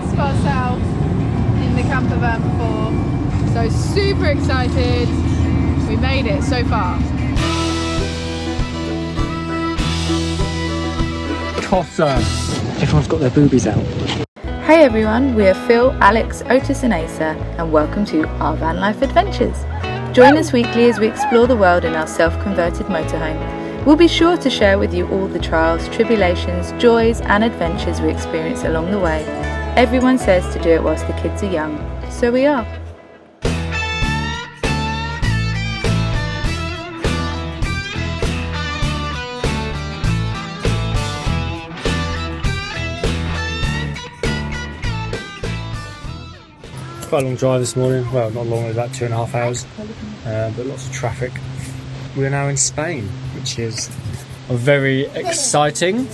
this far south in the camper van before, so super excited. We made it so far. Tossa. Everyone's got their boobies out. Hey everyone, we are Phil, Alex, Otis and Asa, and welcome to our Vanlife Adventures. Join us weekly as we explore the world in our self-converted motorhome. We'll be sure to share with you all the trials, tribulations, joys and adventures we experience along the way. Everyone says to do it whilst the kids are young, so we are. Quite a long drive this morning. Well, not long, about 2.5 hours, but lots of traffic. We're now in Spain, which is very exciting.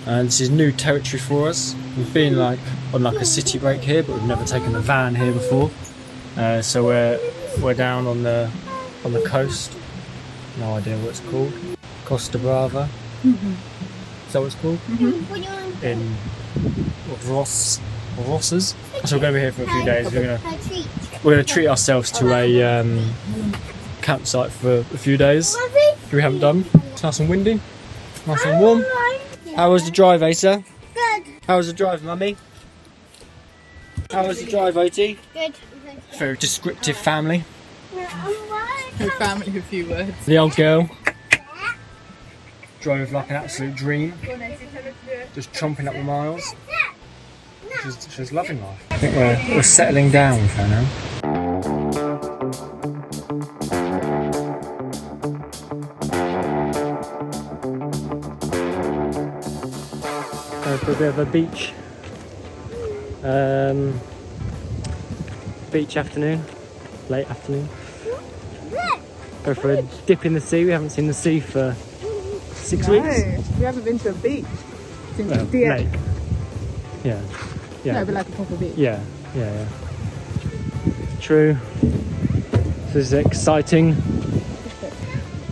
This is new territory for us. We've been on a city break here, but we've never taken a van here before. So we're down on the coast. No idea what it's called. Costa Brava. Mm-hmm. Is that what it's called? Mm-hmm. In Rosses. So we're going to be here for a few days. We're going to treat ourselves to a campsite for a few days. We haven't done. It's nice and windy, nice and warm. How was the drive, Asa? Good. How was the drive, Mummy? How was the drive, Oti? Good. Very descriptive family. Her family, a few words. The old girl drove like an absolute dream, just chomping up the miles. She's loving life. I think we're settling down with her now. Go for a bit of a beach afternoon, late afternoon. Go for a dip in the sea. We haven't seen the sea for 6 weeks. We haven't been to a beach since Lake. Yeah. No, but like a proper beach. Yeah. True. This is exciting.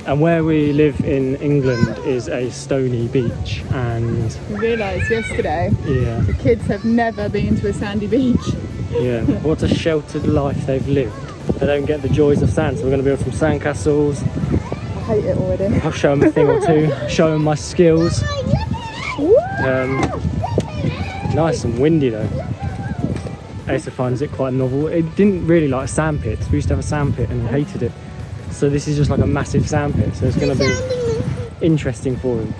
And where we live in England is a stony beach, and We realised yesterday yeah, the kids have never been to a sandy beach. yeah. What a sheltered life they've lived. They don't get the joys of sand, so we're going to build some sandcastles. I hate it already. I'll show them a thing or two, show them my skills. Nice and windy though. Asa finds it quite novel. It didn't really like sand pits. We used to have a sand pit and he hated it. So this is just like a massive sand pit, so it's going to be interesting for him.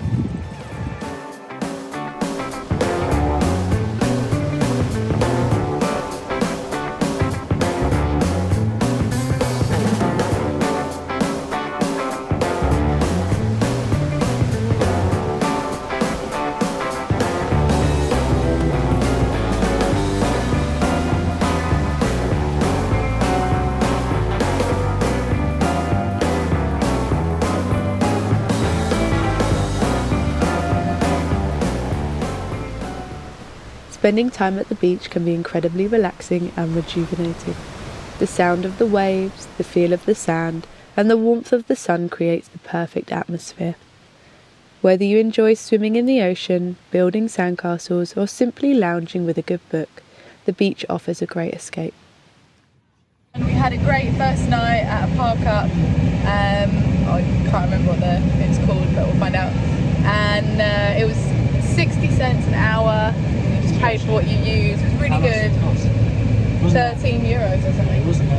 Spending time at the beach can be incredibly relaxing and rejuvenating. The sound of the waves, the feel of the sand, and the warmth of the sun creates the perfect atmosphere. Whether you enjoy swimming in the ocean, building sandcastles, or simply lounging with a good book, the beach offers a great escape. And we had a great first night at a park up. I can't remember what it's called, but we'll find out. And it was 60 cents an hour. You just paid for what you use. It was really good. 13 euros or something. Wasn't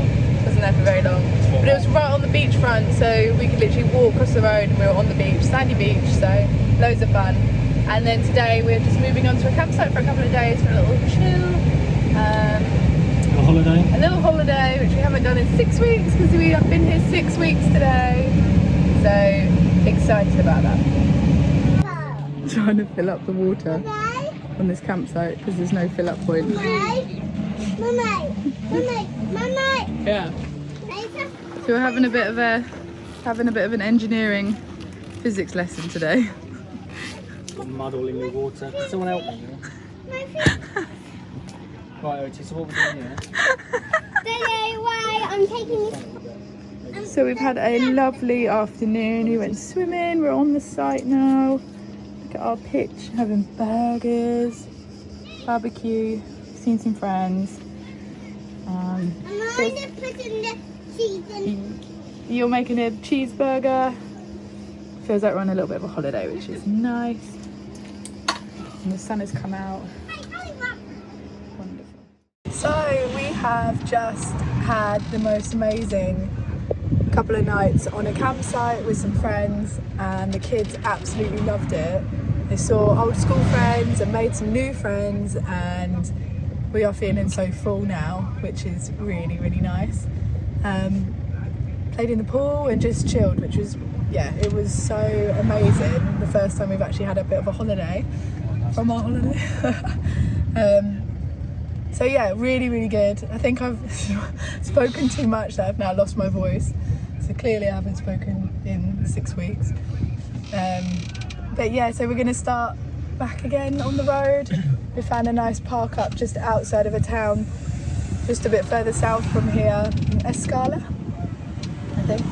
there for very long. But it was right on the beachfront, so we could literally walk across the road and we were on the beach, sandy beach, so loads of fun. And then today we're just moving on to a campsite for a couple of days for a little chill. A little holiday, which we haven't done in 6 weeks because we have been here 6 weeks today. So excited about that. Trying to fill up the water on this campsite because there's no fill up point. Yeah. So we're having a bit of an engineering physics lesson today. Mud all in the water. Can someone help me? Right, Otis, so what we're doing here? I'm taking this. So we've had a lovely afternoon. We went swimming. We're on the site now. Look at our pitch, having burgers, barbecue, seen some friends. I'm putting the cheese in. You're making a cheeseburger. Feels like we're on a little bit of a holiday, which is nice. And the sun has come out. Wonderful. So we have just had the most amazing couple of nights on a campsite with some friends, and the kids absolutely loved it. They saw old school friends and made some new friends, and we are feeling so full now, which is really, really nice. Played in the pool and just chilled, which was, yeah, it was so amazing. The first time we've actually had a bit of a holiday from our holiday. So yeah, really, really good. I think I've spoken too much that I've now lost my voice. So clearly I haven't spoken in 6 weeks. But yeah, so we're gonna start back again on the road. We found a nice park up just outside of a town, just a bit further south from here, in Escala, I think.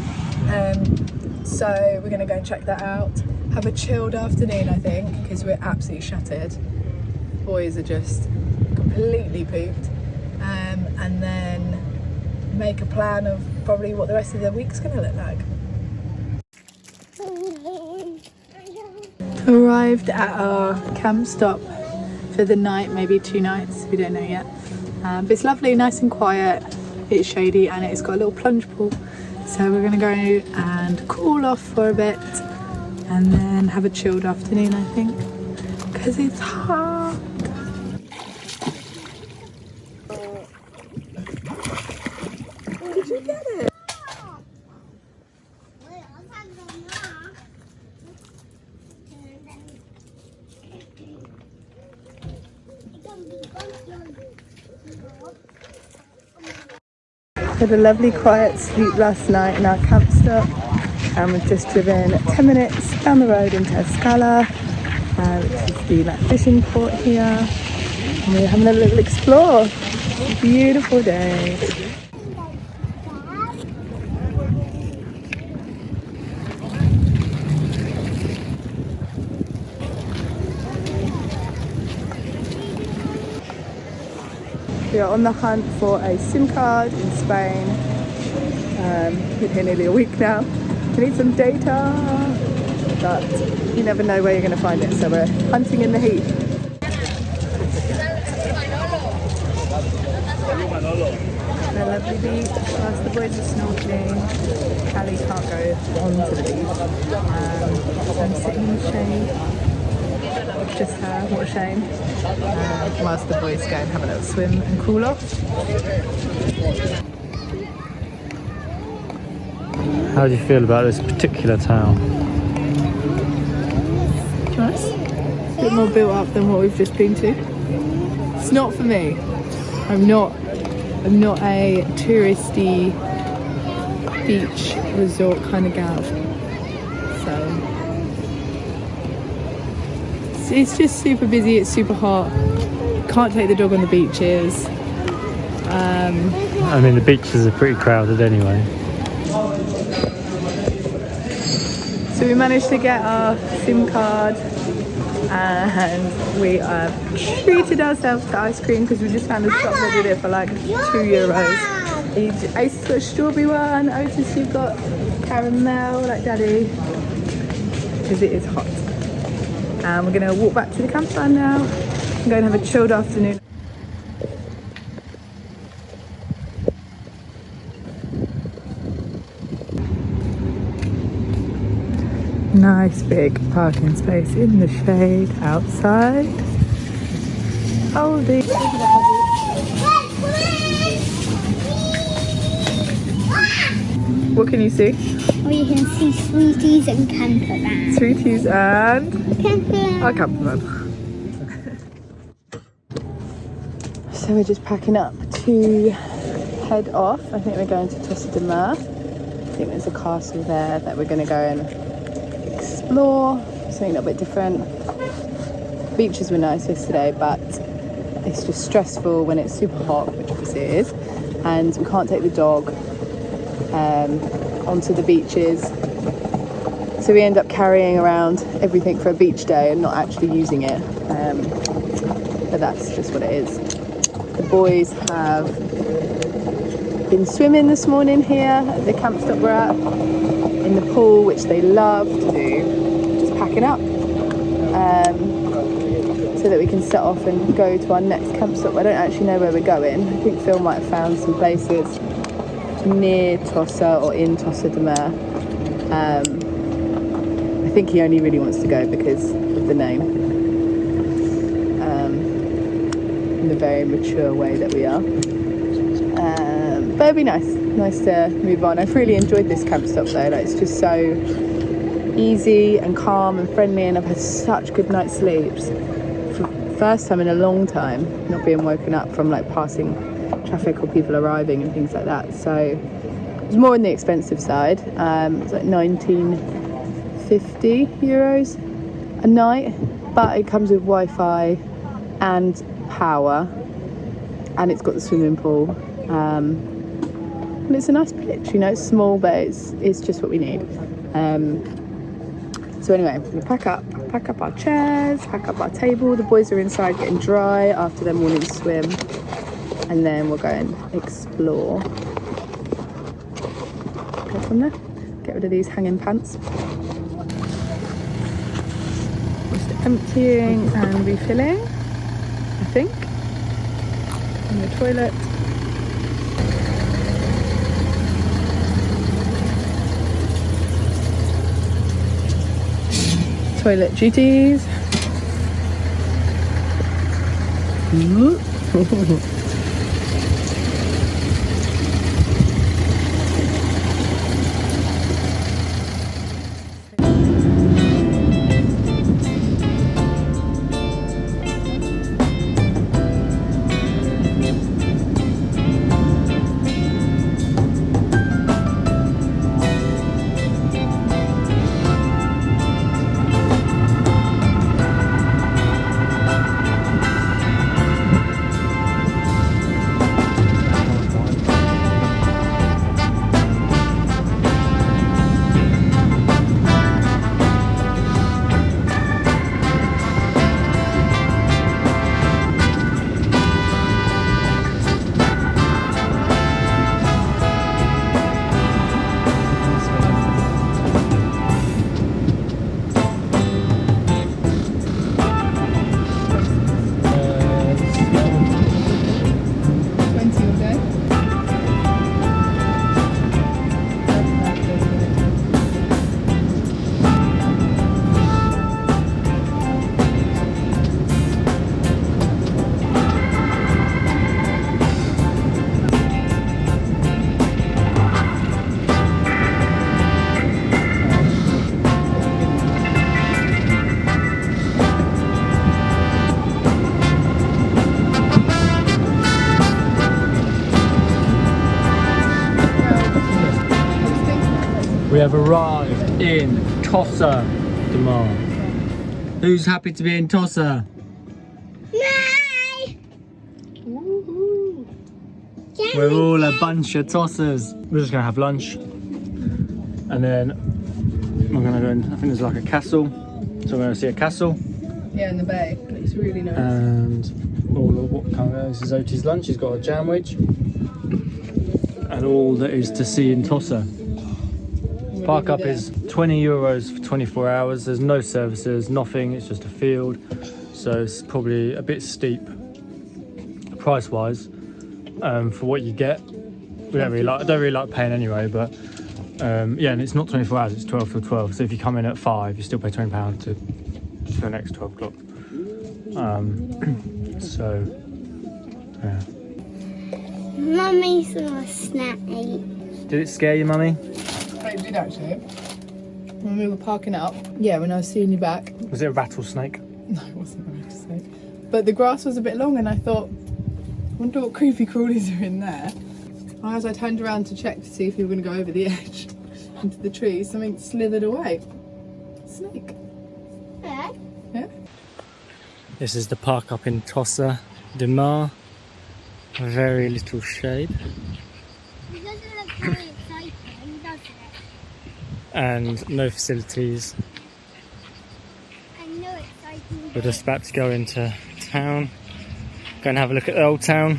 So we're gonna go and check that out. Have a chilled afternoon, I think, because we're absolutely shattered. The boys are just completely pooped. And then make a plan of probably what the rest of the week's gonna look like. Arrived at our camp stop for the night, maybe 2 nights, we don't know yet. But it's lovely, nice and quiet, it's shady, and it's got a little plunge pool. So we're gonna go and cool off for a bit and then have a chilled afternoon, I think, because it's hot. Did you get it? Had a lovely quiet sleep last night in our camp stop, and we've just driven 10 minutes down the road into Escala, which is the fishing port here, and we're having a little explore. It's a beautiful day. We are on the hunt for a SIM card in Spain. Been here nearly a week now. We need some data, but you never know where you're going to find it, so we're hunting in the heat. A lovely beach, whilst the boys are snorkeling. Callie can't go onto the beach. So I'm sitting in the shade. Just her, what a shame. Whilst the boys go and have a little swim and cool off. How do you feel about this particular town? Nice. A bit more built up than what we've just been to. It's not for me. I'm not a touristy beach resort kind of gal. So it's just super busy, it's super hot. Can't take the dog on the beaches. I mean, the beaches are pretty crowded anyway. So we managed to get our SIM card, and we treated ourselves to ice cream because we just found a shop that did it for like €2. Ace got a strawberry one, Otis you've got caramel like daddy, because it is hot. And we're going to walk back to the campsite now and go and have a chilled afternoon. Nice big parking space in the shade outside. Holding. What can you see? Oh, you can see sweeties and campervan. Sweeties and Campervan. our campervan. So we're just packing up to head off. I think we're going to Tossa de Mar. I think there's a castle there that we're going to go and explore. Something a little bit different. Beaches were nice yesterday, but it's just stressful when it's super hot, which obviously it is, and we can't take the dog onto the beaches, so we end up carrying around everything for a beach day and not actually using it, but that's just what it is. The boys have been swimming this morning here at the camp stop we're at, in the pool, which they love to do. Just packing up so that we can set off and go to our next camp stop. I don't actually know where we're going. I think Phil might have found some places near Tossa or in Costa Brava. I think he only really wants to go because of the name, in the very mature way that we are. But it'd be nice to move on. I've really enjoyed this camp stop though. Like, it's just so easy and calm and friendly, and I've had such good night's sleeps. For the first time in a long time, not being woken up from like passing traffic or people arriving and things like that. So it was more on the expensive side. It's like €19.50 a night, but it comes with Wi-Fi and power, and it's got the swimming pool. And it's a nice pitch, you know, it's small, but it's just what we need. So anyway, we pack up our chairs, pack up our table. The boys are inside getting dry after their morning swim, and then we'll go and explore. Go from there. Get rid of these hanging pants. Just emptying and refilling, I think, in the toilet. Toilet duties. We have arrived in Costa Brava. Who's happy to be in Tossa? We're all a bunch of Tossers. We're just gonna have lunch, and then we're gonna go in. I think there's like a castle, so we're gonna see a castle. Yeah, in the bay. It's really nice. And all of what kind of, this is Oti's lunch. He's got a jam wedge, and all that is to see in Tossa. Park up is €20 for 24 hours. There's no services, nothing. It's just a field, so it's probably a bit steep price-wise for what you get. I don't really like paying anyway, but yeah, and it's not 24 hours. It's 12 till 12. So if you come in at 5, you still pay £20 to the next 12 o'clock. So yeah. Mummy saw a snake. Did it scare you, Mummy? It did actually. When we were parking up, yeah, when I was seeing you back. Was it a rattlesnake? No, it wasn't a rattlesnake. But the grass was a bit long, and I thought, I wonder what creepy crawlies are in there. As I turned around to check to see if we were going to go over the edge into the trees, something slithered away. Snake. Yeah. Yeah. This is the park up in Costa Brava. Very little shade. It doesn't look very exciting, does it? And no facilities. I know exciting. We're just about to go into town, Go and have a look at the old town.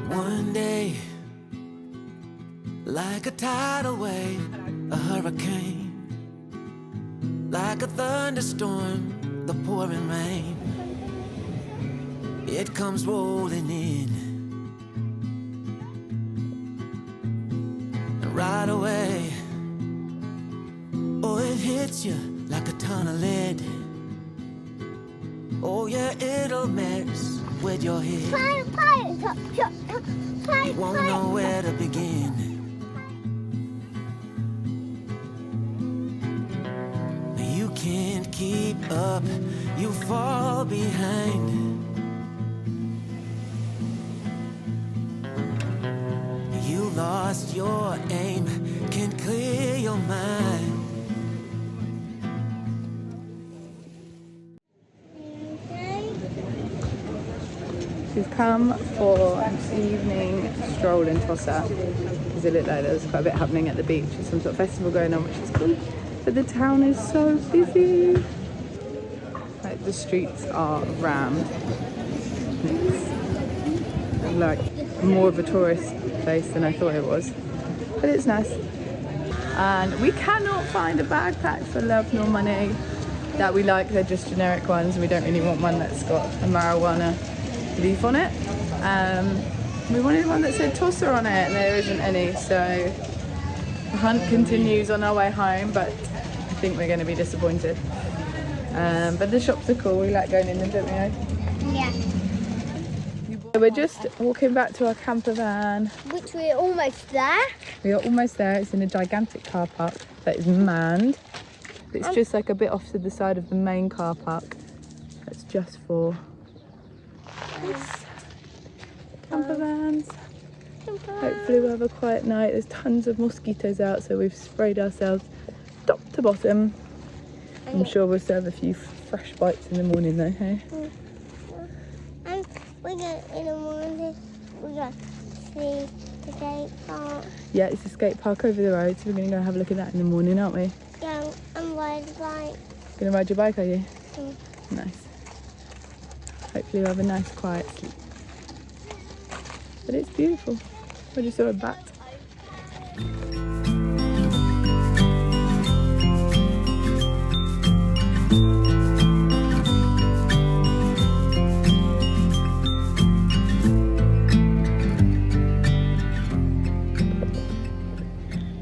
One day, like a tidal wave, a hurricane, like a thunderstorm, the pouring rain, it comes rolling in, and right away, oh, it hits you like a ton of lead. Oh yeah, it'll mess with your head. You won't know where to begin. You can't keep up, you fall behind. You lost your aim, can't clear your mind. We've come for an evening stroll in Tossa because it looked like there was quite a bit happening at the beach. There's some sort of festival going on, which is cool. But the town is so busy. Like the streets are rammed. It's like more of a tourist place than I thought it was. But it's nice. And we cannot find a backpack for love nor money that we like. They're just generic ones. We don't really want one that's got a marijuana leaf on it. We wanted one that said Tossa on it, and there isn't any, so the hunt continues on our way home, but I think we're going to be disappointed. But the shops are cool. We like going in them, don't we? Yeah. So we're just walking back to our camper van. Which we're almost there. We are almost there. It's in a gigantic car park that is manned. It's just like a bit off to the side of the main car park. That's just for camper vans. Hopefully we'll have a quiet night. There's tons of mosquitoes out, so we've sprayed ourselves top to bottom. I'm sure we'll still have a few fresh bites in the morning though, hey? And we're going in the morning, we're going to see the skate park. Yeah, it's a skate park over the road, so we're going to go have a look at that in the morning, aren't we? Yeah, and ride the bike. Going to ride your bike, are you? Mm. Nice. Hopefully we'll have a nice quiet sleep. But it's beautiful. I just saw a bat.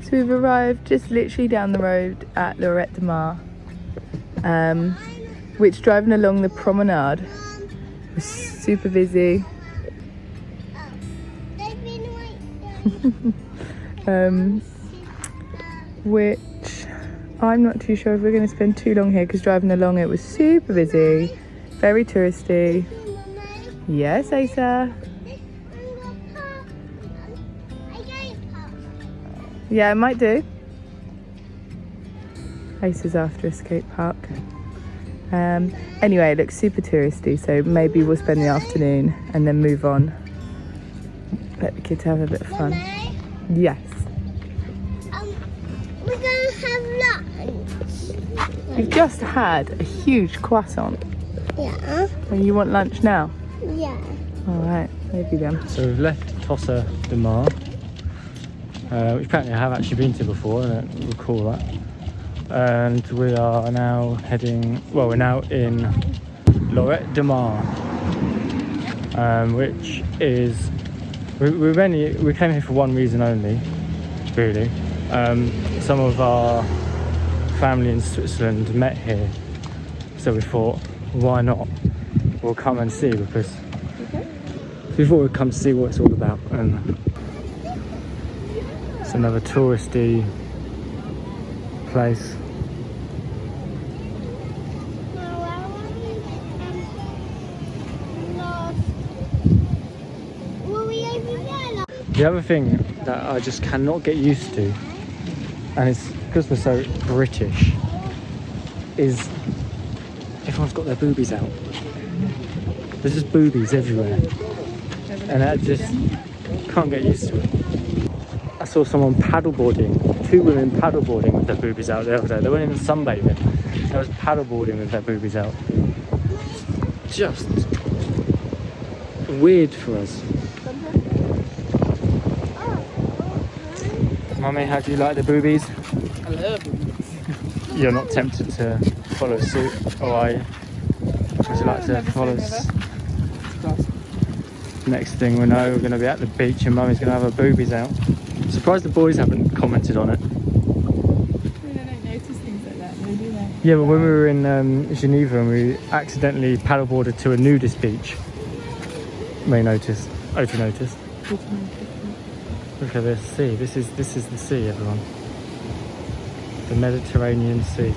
So we've arrived just literally down the road at Lloret de Mar, which driving along the promenade was super busy. Which I'm not too sure if we're going to spend too long here, because driving along it was super busy, very touristy. Yes, Asa. Yeah, it might do. Asa's after a skate park. Anyway, it looks super touristy, so maybe we'll spend the afternoon and then move on. Let the kids have a bit of fun. Mummy, Yes. we're going to have lunch. We've just had a huge croissant. Yeah. And you want lunch now? Yeah. Alright, maybe then. So we've left Tossa de Mar, which apparently I have actually been to before, I don't recall that. And we are now heading, well, we're now in Lloret de Mar, which is, we came here for one reason only, really. Some of our family in Switzerland met here, so we thought, why not? We'll come and see, because we thought we'd come to see what it's all about. And it's another touristy place. The other thing that I just cannot get used to, and it's because we're so British, is everyone's got their boobies out. There's just boobies everywhere, and I just can't get used to it. I saw someone paddleboarding, 2 women paddleboarding with their boobies out the other day. They weren't even sunbathing, they was paddleboarding with their boobies out. Just weird for us. Mummy, how do you like the boobies? I love it. You're not tempted to follow suit, or are you? Would you like to follow us? Next thing we know, we're going to be at the beach and Mummy's going to have her boobies out. I'm surprised the boys haven't commented on it. They don't notice things like that, though, do they? Yeah, but when we were in Geneva and we accidentally paddleboarded to a nudist beach, May noticed. Ota noticed. Look at this sea. This is the sea, everyone. The Mediterranean Sea.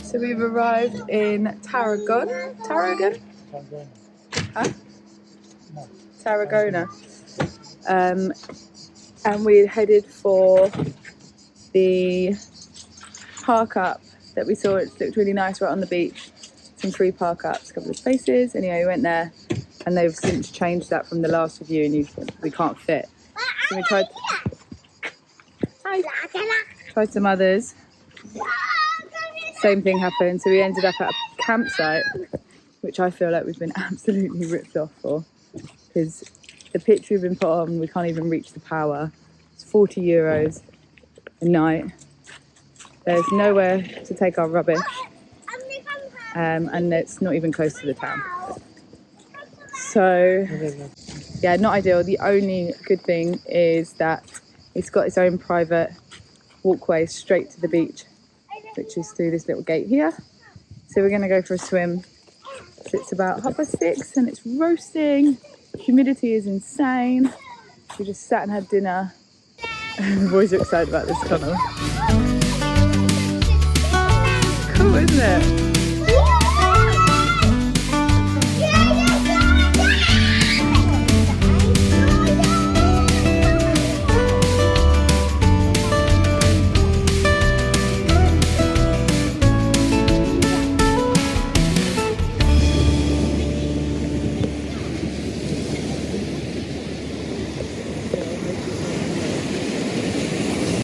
So we've arrived in Tarragona. Tarragona? Huh? Tarragona. And we headed for the park up that we saw. It looked really nice right on the beach. Some free park ups, a couple of spaces. Anyway, we went there and they've since changed that from the last review and we can't fit. So we tried some others. Same thing happened, so we ended up at a campsite, which I feel like we've been absolutely ripped off for, because the pitch we've been put on, we can't even reach the power. It's €40 a night. There's nowhere to take our rubbish, and it's not even close to the town. So, yeah, not ideal. The only good thing is that it's got its own private walkway straight to the beach, which is through this little gate here. So we're going to go for a swim. So it's about 6:30 and it's roasting. Humidity is insane. We just sat and had dinner. The boys are excited about this tunnel. Cool, isn't it?